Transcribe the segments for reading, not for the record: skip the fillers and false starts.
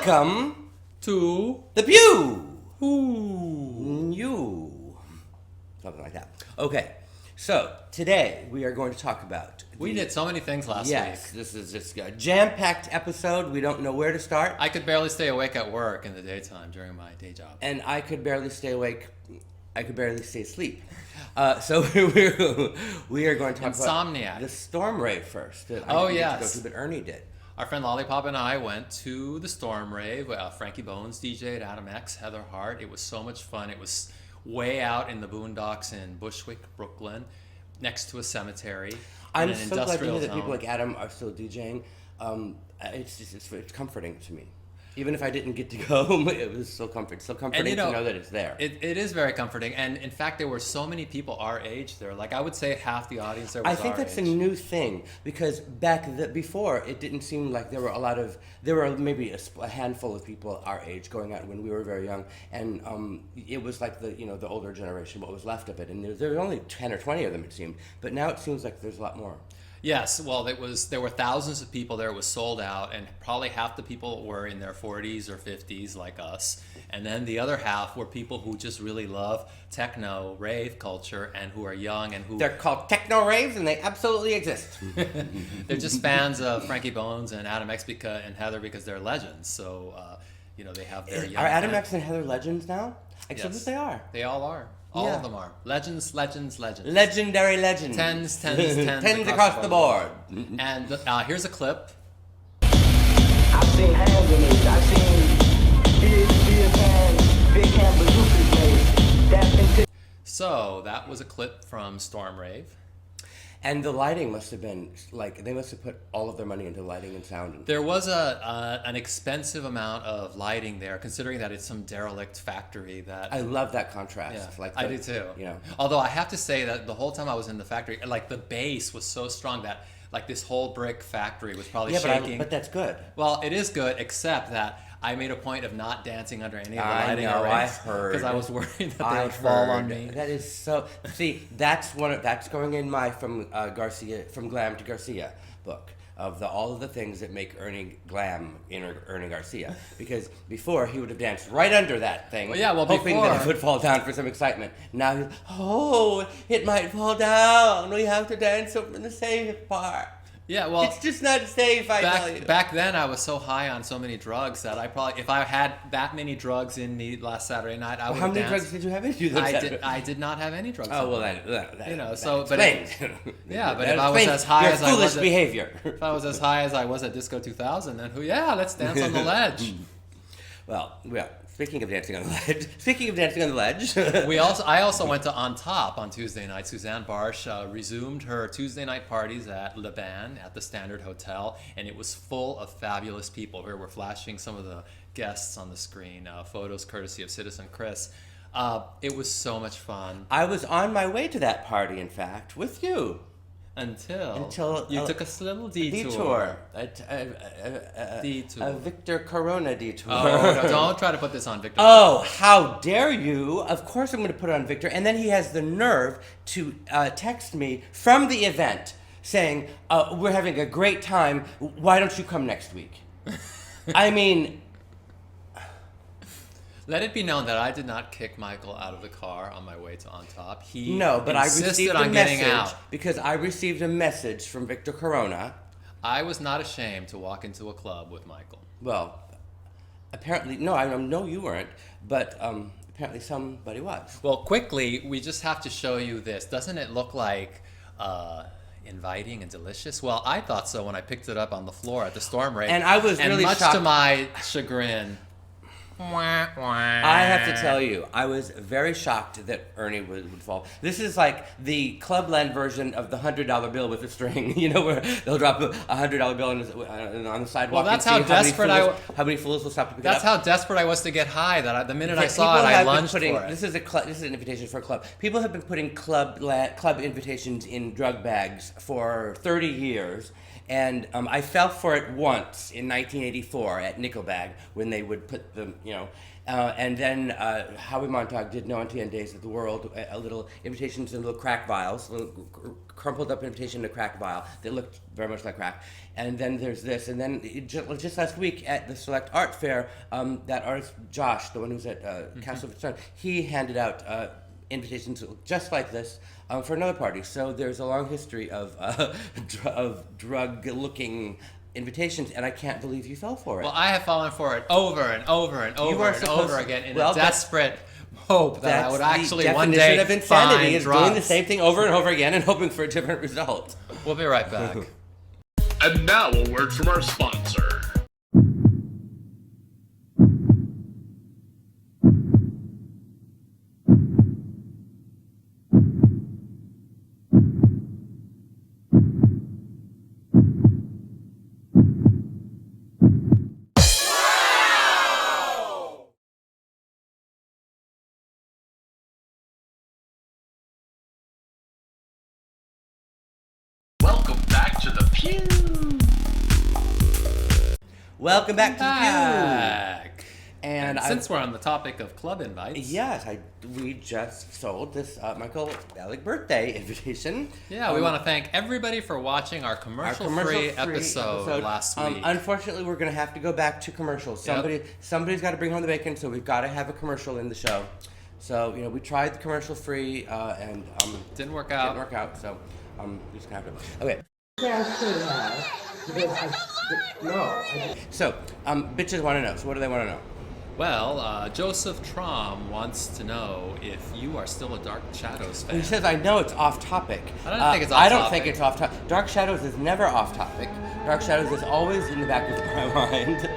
Welcome to the Pew. Ooh. You. Something like that. Okay, so today we are going to talk about... We did so many things last week. Yes, this is just a jam-packed episode. We don't know where to start. I could barely stay awake at work in the daytime during my day job. And I could barely stay awake. I could barely stay asleep. So we are going to talk Insomniac. about the Storm Rave first. That I Oh, didn't get to yes. go to, but Ernie did. Our friend Lollipop and I went to the Storm Rave. Frankie Bones DJ'd, Adam X, Heather Hart. It was so much fun. It was way out in the boondocks in Bushwick, Brooklyn, next to a cemetery. I'm so glad to hear that people like Adam are still DJing. It's comforting to me. Even if I didn't get to go, it was still comforting. Still comforting to know that it's there. It is very comforting, and in fact, there were so many people our age there. Like I would say, half the audience there was I think that's age. a new thing because before it didn't seem like there were maybe a handful of people our age going out when we were very young, and it was like the older generation, what was left of it, and there were only 10 or 20 of them it seemed, but now it seems like there's a lot more. Yes, well, there were thousands of people there. It was sold out, and probably half the people were in their 40s or 50s, like us. And then the other half were people who just really love techno, rave culture, and who are young and who... They're called techno raves, and they absolutely exist. They're just fans of Frankie Bones and Adam X and Heather because they're legends. So, they have their young... Are Adam X and Heather legends now? Except Yes. that they are. They all are. All of them are. Legends. Legendary legends. Tens across the board. And here's a clip. I've seen hand grenades, I've seen big hands, big hand bazookas made. That's into... So that was a clip from Storm Rave. And the lighting must have been, they must have put all of their money into lighting and sound. There was an expensive amount of lighting there, considering that it's some derelict factory that... I love that contrast. Yeah, I do too. You know. Although I have to say that the whole time I was in the factory, the bass was so strong that this whole brick factory was probably shaking. But that's good. Well, it is good, except that I made a point of not dancing under any of the lighting I heard. because I was worried that they would fall on me. That is so... See, that's going in my From Glam to Garcia book of all of the things that make Ernie Glam Ernie Garcia. Because before, he would have danced right under that thing, hoping that it would fall down for some excitement. Now he's, it might fall down. We have to dance over in the safe part. Yeah, well, it's just not safe, I tell you. Back then, I was so high on so many drugs that I probably, if I had that many drugs in me last Saturday night, I would have danced. How many drugs did you have in you? I did not have any drugs. Oh, well, that explains. But if I was as high as I was, behavior. If I was as high as I was at Disco 2000, then let's dance on the ledge. Well, speaking of dancing on the ledge, I also went to On Top on Tuesday night. Suzanne Bartsch resumed her Tuesday night parties at Bain at the Standard Hotel, and it was full of fabulous people. Here we're flashing some of the guests on the screen, photos courtesy of Citizen Chris. It was so much fun. I was on my way to that party, in fact, with you. Until you took a little detour. A Victor Corona detour. Oh, no, don't try to put this on Victor. Oh, how dare you! Of course I'm going to put it on Victor. And then he has the nerve to text me from the event saying, we're having a great time. Why don't you come next week? I mean... Let it be known that I did not kick Michael out of the car on my way to On Top. But I received a message out. Because I received a message from Victor Corona. I was not ashamed to walk into a club with Michael. Well, apparently, no, I know you weren't, but apparently somebody was. Well, quickly, we just have to show you this. Doesn't it look like inviting and delicious? Well, I thought so when I picked it up on the floor at the Storm Rave. And I was really shocked. much to my chagrin. I have to tell you, I was very shocked that Ernie would fall. This is like the Clubland version of the $100 bill with a string, where they'll drop a $100 bill on the sidewalk. Well, that's how desperate how many fools will stop to pick it up. That's how desperate I was to get high that the minute I saw it, I lunged for it. This is an invitation for a club. People have been putting club invitations in drug bags for 30 years. And I fell for it once in 1984 at Nickelbag when they would put them, And then Howie Montauk did No Auntie Anne Days of the World, a little invitations in little crack vials, little crumpled up invitation to crack vial that looked very much like crack. And then there's this, and then just last week at the Select Art Fair, that artist Josh, the one who's at Castle of Sun, he handed out invitations just like this for another party. So there's a long history of drug-looking invitations, and I can't believe you fell for it. Well, I have fallen for it over and over and over and over again in a desperate hope that I would actually one day of insanity find is drugs. doing the same thing over and over again and hoping for a different result. We'll be right back. And now a word from our sponsor. Welcome back to the Pew. Welcome back to the Pew. Back. And Since we're on the topic of club invites. Yes, we just sold this Michael Alig birthday invitation. Yeah, we want to thank everybody for watching our commercial-free episode last week. Unfortunately, we're going to have to go back to commercials. Somebody's got to bring home the bacon, so we've got to have a commercial in the show. So, we tried the commercial-free, and didn't work out. So we're just going to have to... Okay. Yeah, I should have. So, bitches want to know. So what do they want to know? Well, Joseph Trom wants to know if you are still a Dark Shadows fan. He says, I know it's off topic. I don't think it's off I topic. don't think it's off topic. Dark Shadows is never off topic. Dark Shadows is always in the back of my mind.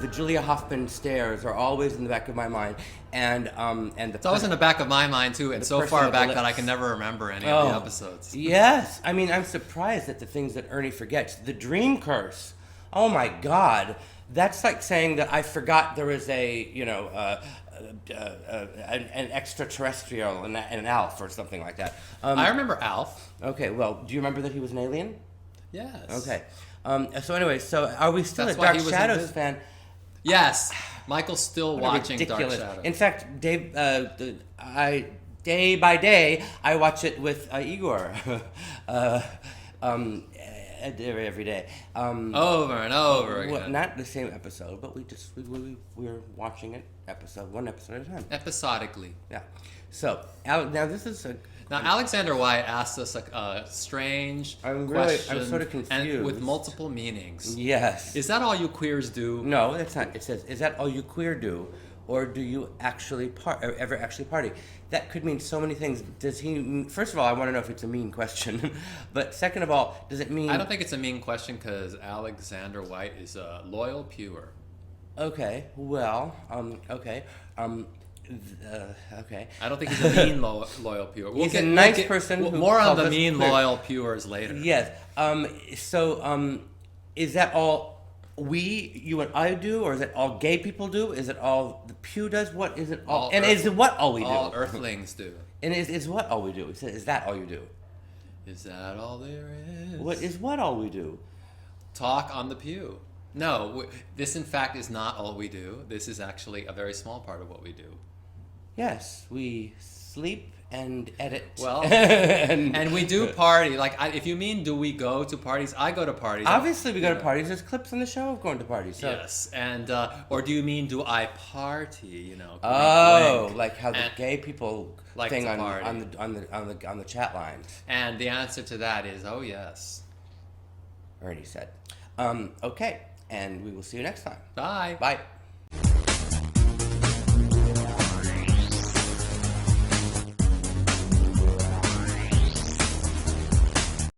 The Julia Hoffman stairs are always in the back of my mind. And it's always in the back of my mind, too, and so far back that I can never remember any of the episodes. Yes. I mean, I'm surprised at the things that Ernie forgets. The dream curse. Oh, my God. That's like saying that I forgot there was an extraterrestrial and an Alf or something like that. I remember Alf. Okay, well, do you remember that he was an alien? Yes. Okay. So anyway, are we still a Dark Shadows fan? Yes. Michael's still watching ridiculous. Dark Shadows. In fact, day by day, I watch it with Igor. Every day. Over and over again. Well, not the same episode, but we're watching it one episode at a time. Episodically. Yeah. So, now this is Now, Alexander White asked us a strange question. I'm sort of confused. And with multiple meanings. Yes. Is that all you queers do? No, that's not. It says, is that all you queer do? Or do you actually ever actually party? That could mean so many things. First of all, I want to know if it's a mean question. But second of all, does it mean... I don't think it's a mean question because Alexander White is a loyal pewer. Okay, well, okay. Okay. I don't think he's a mean loyal pewer. He's a nice person. More on the mean loyal pewers later. Yes. Is that all you and I do, or is it all gay people do? Is it all the pew does? What is it all? And is it what all we do? All earthlings do. And is what all we do? Is that all you do? Is that all there is? What all we do? Talk on the pew. No, this in fact is not all we do. This is actually a very small part of what we do. Yes, we sleep and edit. Well, and we do party. Like, if you mean, do we go to parties? I go to parties. Obviously, we go to parties. There's clips on the show of going to parties. So. Yes, and or do you mean, do I party? Oh, like how the gay people like thing on the chat lines. And the answer to that is, oh yes. Ernie said. Okay, and we will see you next time. Bye. Bye.